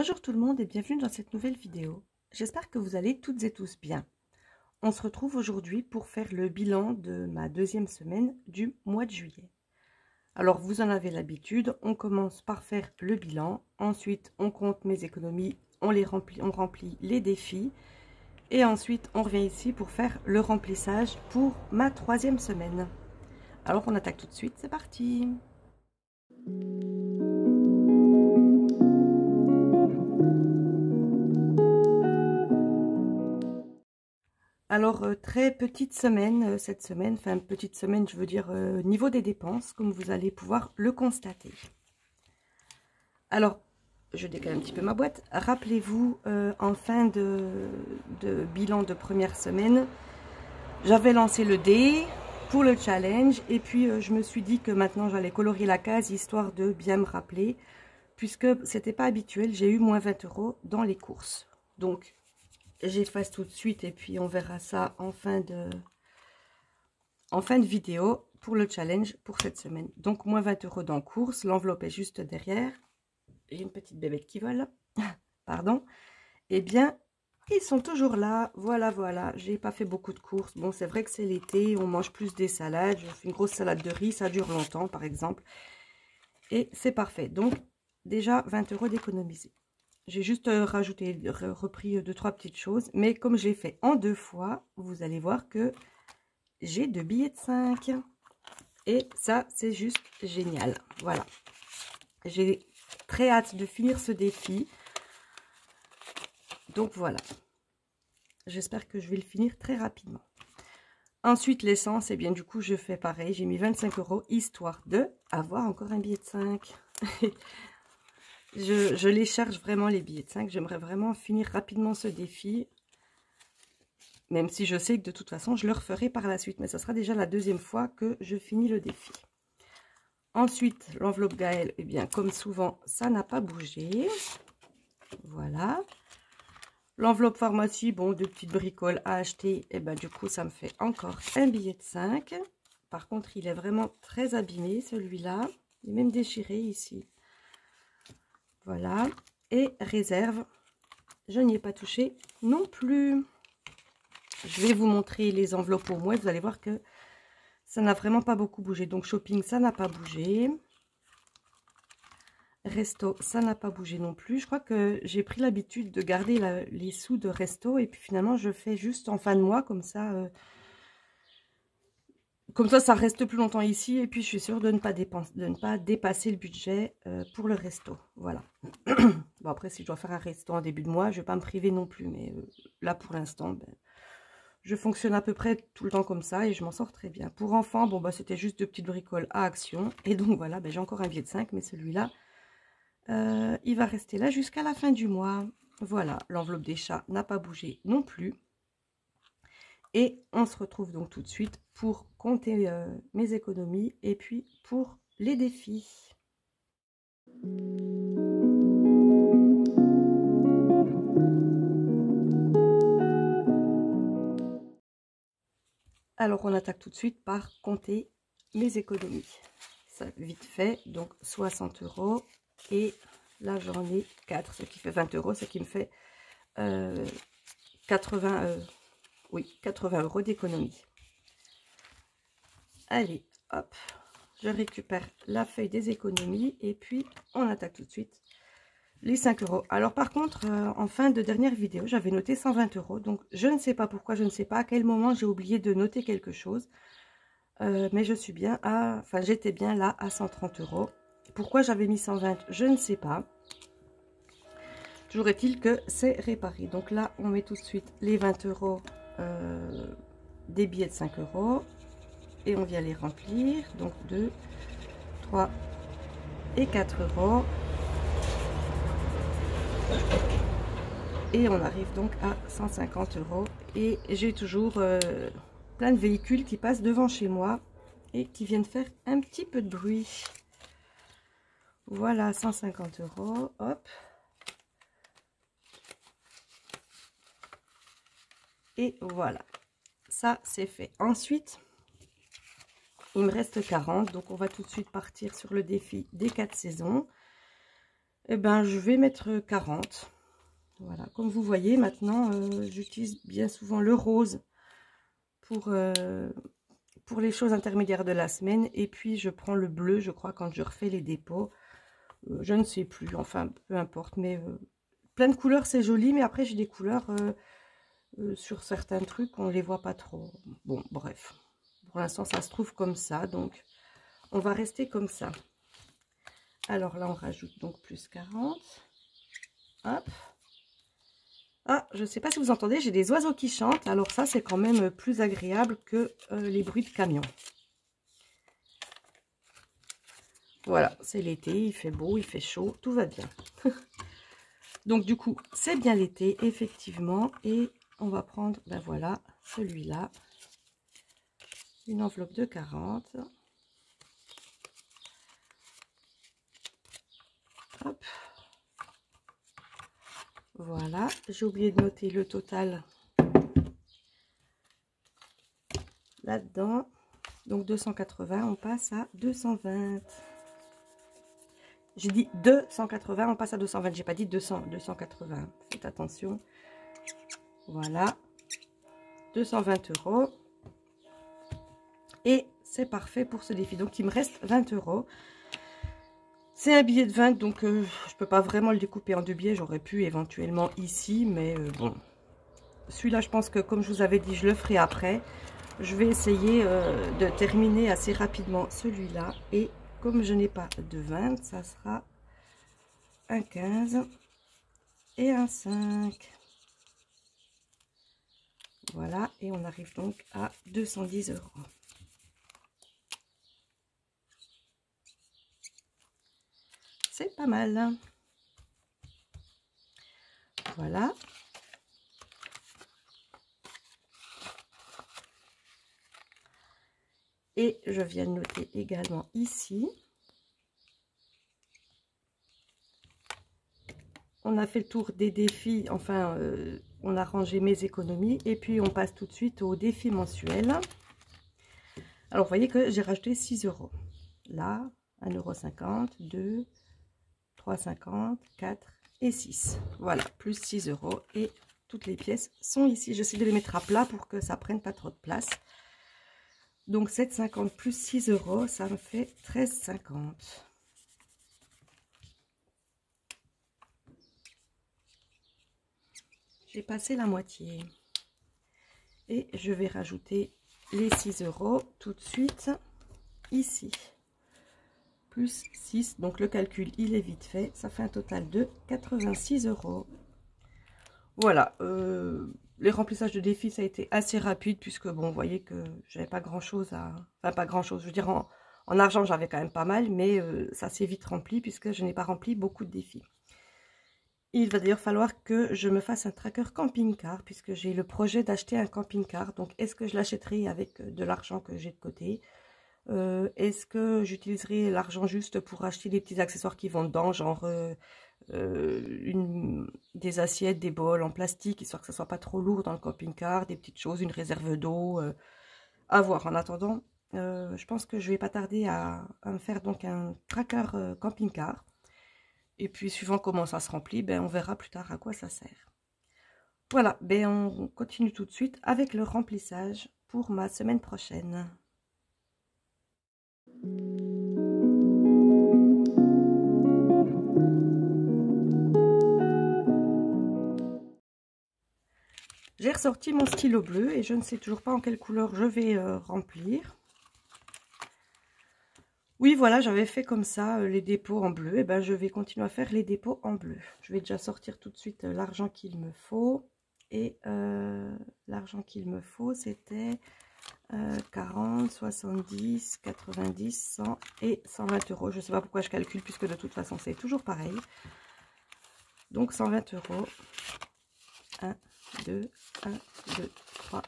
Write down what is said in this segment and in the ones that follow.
Bonjour tout le monde et bienvenue dans cette nouvelle vidéo. J'espère que vous allez toutes et tous bien. On se retrouve aujourd'hui pour faire le bilan de ma deuxième semaine du mois de juillet. Alors vous en avez l'habitude, on commence par faire le bilan, ensuite on compte mes économies, on remplit les défis et ensuite on revient ici pour faire le remplissage pour ma troisième semaine. Alors on attaque tout de suite, c'est parti! Alors, très petite semaine cette semaine, enfin petite semaine, je veux dire niveau des dépenses, comme vous allez pouvoir le constater. Alors, je décale un petit peu ma boîte. Rappelez-vous, en fin de bilan de première semaine, j'avais lancé le dé pour le challenge et puis je me suis dit que maintenant j'allais colorier la case histoire de bien me rappeler, puisque c'était pas habituel, j'ai eu moins 20 € dans les courses. Donc, j'efface tout de suite et puis on verra ça en fin de vidéo pour le challenge pour cette semaine. Donc moins 20 € dans course, l'enveloppe est juste derrière. J'ai une petite bébête qui vole, pardon. Eh bien, ils sont toujours là, voilà. J'ai pas fait beaucoup de courses. Bon, c'est vrai que c'est l'été, on mange plus des salades. Je fais une grosse salade de riz, ça dure longtemps par exemple. Et c'est parfait. Donc déjà 20 € d'économiser. J'ai juste repris 2-3 petites choses. Mais comme je l'ai fait en 2 fois, vous allez voir que j'ai 2 billets de 5. Et ça, c'est juste génial. Voilà. J'ai très hâte de finir ce défi. Donc voilà. J'espère que je vais le finir très rapidement. Ensuite, l'essence, et bien du coup, je fais pareil. J'ai mis 25 € histoire de avoir encore un billet de 5. Je les cherche vraiment, les billets de 5. J'aimerais vraiment finir rapidement ce défi. Même si je sais que de toute façon, je le referai par la suite. Mais ça sera déjà la deuxième fois que je finis le défi. Ensuite, l'enveloppe Gaël, eh bien, comme souvent, ça n'a pas bougé. Voilà. L'enveloppe pharmacie, bon, 2 petites bricoles à acheter. Et ben, du coup, ça me fait encore un billet de 5. Par contre, il est vraiment très abîmé, celui-là. Il est même déchiré ici. Voilà. Et réserve, je n'y ai pas touché non plus. Je vais vous montrer les enveloppes au mois. Vous allez voir que ça n'a vraiment pas beaucoup bougé. Donc, shopping, ça n'a pas bougé. Resto, ça n'a pas bougé non plus. Je crois que j'ai pris l'habitude de garder les sous de resto. Et puis, finalement, je fais juste en fin de mois. Comme ça, ça reste plus longtemps ici. Et puis, je suis sûre de ne pas dépasser le budget pour le resto. Voilà. Bon, après, si je dois faire un resto en début de mois, je ne vais pas me priver non plus. Mais là, pour l'instant, ben, je fonctionne à peu près tout le temps comme ça et je m'en sors très bien. Pour enfants, bon, bah, c'était juste 2 petites bricoles à Action. Et donc, voilà, ben, j'ai encore un billet de 5, mais celui-là, il va rester là jusqu'à la fin du mois. Voilà, l'enveloppe des chats n'a pas bougé non plus. Et on se retrouve donc tout de suite pour compter mes économies et puis pour les défis. Alors, on attaque tout de suite par compter mes économies. Ça, vite fait, donc 60 € et là, j'en ai 4, ce qui fait 20 €, ce qui me fait 80 € d'économie. Allez, hop, je récupère la feuille des économies et puis on attaque tout de suite les 5 €. Alors par contre, en fin de dernière vidéo, j'avais noté 120 €. Donc je ne sais pas pourquoi, je ne sais pas à quel moment j'ai oublié de noter quelque chose. Mais je suis bien à... Enfin, j'étais bien là à 130 €. Pourquoi j'avais mis 120, je ne sais pas. Toujours est-il que c'est réparé. Donc là, on met tout de suite les 20 € des billets de 5 €. Et on vient les remplir. Donc 2, 3 et 4 €. Et on arrive donc à 150 €. Et j'ai toujours plein de véhicules qui passent devant chez moi et qui viennent faire un petit peu de bruit. Voilà, 150 €. Hop. Et voilà. Ça, c'est fait. Ensuite, il me reste 40. Donc, on va tout de suite partir sur le défi des 4 saisons. Eh ben, je vais mettre 40. Voilà, comme vous voyez, maintenant, j'utilise bien souvent le rose pour les choses intermédiaires de la semaine. Et puis, je prends le bleu, je crois, quand je refais les dépôts. Je ne sais plus, enfin, peu importe. Mais plein de couleurs, c'est joli. Mais après, j'ai des couleurs sur certains trucs, on ne les voit pas trop. Bon, bref. Pour l'instant, ça se trouve comme ça. Donc, on va rester comme ça. Alors là, on rajoute donc plus 40. Hop. Ah, je ne sais pas si vous entendez, j'ai des oiseaux qui chantent. Alors ça, c'est quand même plus agréable que les bruits de camion. Voilà, c'est l'été, il fait beau, il fait chaud, tout va bien. Donc du coup, c'est bien l'été, effectivement. Et on va prendre, ben voilà, celui-là. Une enveloppe de 40. Hop. Voilà, j'ai oublié de noter le total là-dedans. Donc 280, on passe à 220. J'ai dit 280, on passe à 220. J'ai pas dit 200, 280. Faites attention. Voilà. 220 €. Et c'est parfait pour ce défi. Donc il me reste 20 €. C'est un billet de 20, donc je peux pas vraiment le découper en deux billets. J'aurais pu éventuellement ici, mais bon. Celui-là, je pense que comme je vous avais dit, je le ferai après. Je vais essayer de terminer assez rapidement celui-là. Et comme je n'ai pas de 20, ça sera un 15 et un 5. Voilà, et on arrive donc à 210 €. C'est pas mal. Voilà. Et je viens de noter également ici. On a fait le tour des défis, enfin, on a rangé mes économies. Et puis, on passe tout de suite au défi mensuel. Alors, vous voyez que j'ai rajouté 6 €. Là, 1,50 €, 2, 3,50 €, 4 et 6. Voilà, plus 6 € et toutes les pièces sont ici. J'essaie de les mettre à plat pour que ça prenne pas trop de place. Donc 7,50 plus 6 €, ça me fait 13,50. J'ai passé la moitié. Et je vais rajouter les 6 € tout de suite ici. Plus 6, donc le calcul il est vite fait. Ça fait un total de 86 €. Voilà, les remplissages de défis, ça a été assez rapide puisque, bon, vous voyez que j'avais pas grand-chose à... Enfin, pas grand-chose, je veux dire, en argent, j'avais quand même pas mal, mais ça s'est vite rempli puisque je n'ai pas rempli beaucoup de défis. Il va d'ailleurs falloir que je me fasse un tracker camping-car puisque j'ai le projet d'acheter un camping-car. Donc, est-ce que je l'achèterai avec de l'argent que j'ai de côté? Est-ce que j'utiliserai l'argent juste pour acheter des petits accessoires qui vont dedans, genre... des assiettes, des bols en plastique, histoire que ça soit pas trop lourd dans le camping-car, des petites choses, une réserve d'eau, à voir. En attendant, je pense que je vais pas tarder à me faire donc un tracker camping-car. Et puis, suivant comment ça se remplit, ben, on verra plus tard à quoi ça sert. Voilà, ben, on continue tout de suite avec le remplissage pour ma semaine prochaine. J'ai ressorti mon stylo bleu et je ne sais toujours pas en quelle couleur je vais remplir. Oui, voilà, j'avais fait comme ça les dépôts en bleu. Et ben, je vais continuer à faire les dépôts en bleu. Je vais déjà sortir tout de suite l'argent qu'il me faut. Et l'argent qu'il me faut, c'était 40, 70, 90, 100 et 120 €. Je ne sais pas pourquoi je calcule, puisque de toute façon, c'est toujours pareil. Donc, 120 €. 1, 2, 1, 2, 3,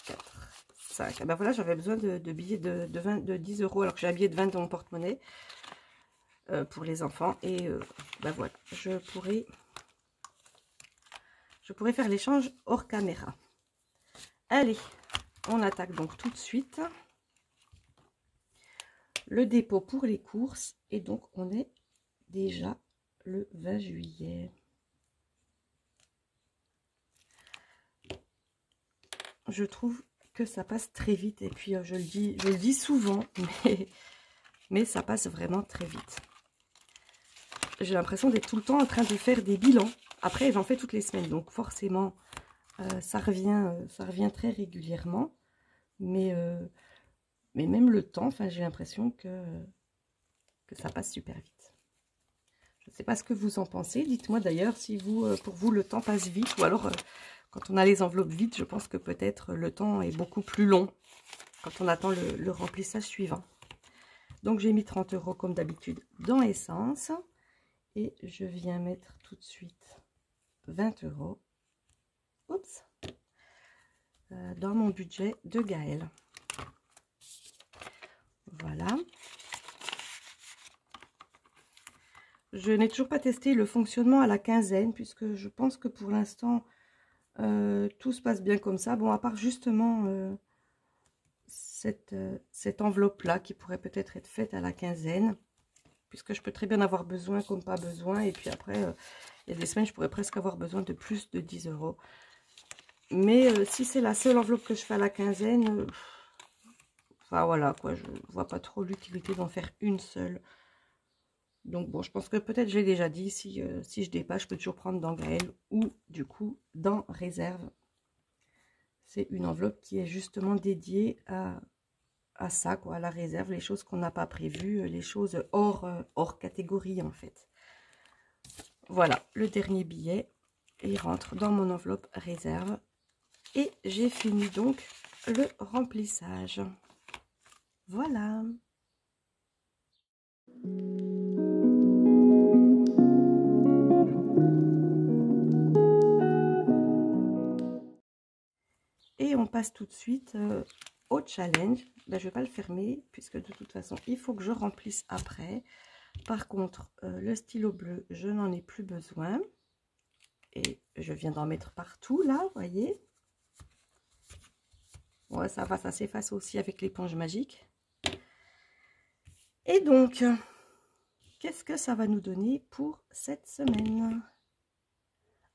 4, 5. Et ben voilà, j'avais besoin de billets de 10 €, alors que j'ai un billet de 20 dans mon porte-monnaie pour les enfants. Et ben voilà, je pourrais faire l'échange hors caméra. Allez, on attaque donc tout de suite le dépôt pour les courses. Et donc, on est déjà le 20 juillet. Je trouve que ça passe très vite. Et puis, je le dis souvent, mais ça passe vraiment très vite. J'ai l'impression d'être tout le temps en train de faire des bilans. Après, j'en fais toutes les semaines, donc forcément, ça revient très régulièrement. Mais même le temps, enfin, j'ai l'impression que ça passe super vite. Je ne sais pas ce que vous en pensez. Dites-moi d'ailleurs si pour vous, le temps passe vite. Ou alors, quand on a les enveloppes vides, je pense que peut-être le temps est beaucoup plus long quand on attend le remplissage suivant. Donc, j'ai mis 30 € comme d'habitude dans Essence. Et je viens mettre tout de suite 20 €. Oups. Dans mon budget de Gaëlle. Voilà. Je n'ai toujours pas testé le fonctionnement à la quinzaine, puisque je pense que pour l'instant, tout se passe bien comme ça. Bon, à part justement cette enveloppe-là qui pourrait peut-être être faite à la quinzaine, puisque je peux très bien avoir besoin comme pas besoin. Et puis après, il y a des semaines, je pourrais presque avoir besoin de plus de 10 €. Mais si c'est la seule enveloppe que je fais à la quinzaine, enfin voilà quoi, je vois pas trop l'utilité d'en faire une seule. Donc bon, je pense que peut-être j'ai déjà dit, si je dépasse, je peux toujours prendre dans Gaëlle ou du coup dans Réserve. C'est une enveloppe qui est justement dédiée à ça, quoi, à la réserve, les choses qu'on n'a pas prévues, les choses hors catégorie en fait. Voilà, le dernier billet, il rentre dans mon enveloppe Réserve. Et j'ai fini donc le remplissage. Voilà. Et on passe tout de suite au challenge. Là, je ne vais pas le fermer puisque de toute façon, il faut que je remplisse après. Par contre, le stylo bleu, je n'en ai plus besoin. Et je viens d'en mettre partout là, vous voyez. Ouais, ça va, ça s'efface aussi avec l'éponge magique. Et donc, qu'est-ce que ça va nous donner pour cette semaine?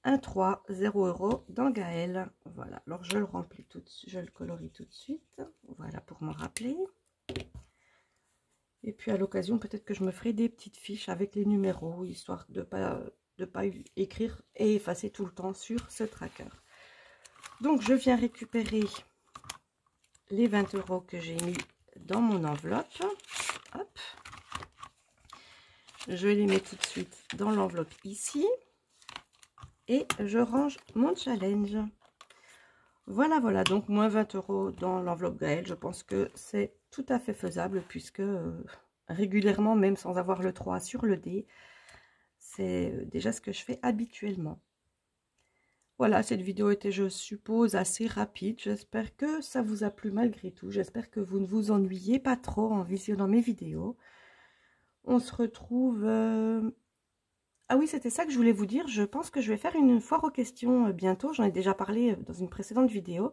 Un 3, 0 € dans Gaëlle. Voilà, alors je le remplis tout de suite, je le colorie tout de suite. Voilà, pour m'en rappeler. Et puis à l'occasion, peut-être que je me ferai des petites fiches avec les numéros, histoire de pas écrire et effacer tout le temps sur ce tracker. Donc, je viens récupérer les 20 € que j'ai mis dans mon enveloppe. Hop. Je les mets tout de suite dans l'enveloppe ici. Et je range mon challenge. Voilà, voilà. Donc, moins 20 € dans l'enveloppe Gaëlle. Je pense que c'est tout à fait faisable puisque régulièrement, même sans avoir le 3 sur le dé, c'est déjà ce que je fais habituellement. Voilà, cette vidéo était, je suppose, assez rapide. J'espère que ça vous a plu malgré tout. J'espère que vous ne vous ennuyez pas trop en visionnant mes vidéos. On se retrouve... Ah oui, c'était ça que je voulais vous dire. Je pense que je vais faire une foire aux questions bientôt. J'en ai déjà parlé dans une précédente vidéo.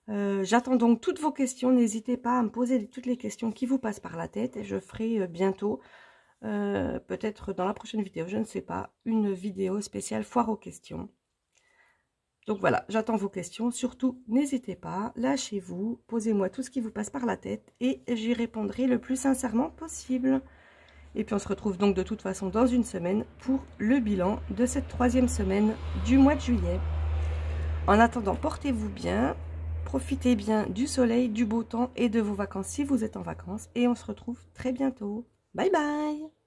J'attends donc toutes vos questions. N'hésitez pas à me poser toutes les questions qui vous passent par la tête. Et je ferai bientôt, peut-être dans la prochaine vidéo, je ne sais pas, une vidéo spéciale foire aux questions. Donc voilà, j'attends vos questions. Surtout, n'hésitez pas, lâchez-vous, posez-moi tout ce qui vous passe par la tête et j'y répondrai le plus sincèrement possible. Et puis on se retrouve donc de toute façon dans une semaine pour le bilan de cette 3e semaine du mois de juillet. En attendant, portez-vous bien, profitez bien du soleil, du beau temps et de vos vacances si vous êtes en vacances. Et on se retrouve très bientôt. Bye bye!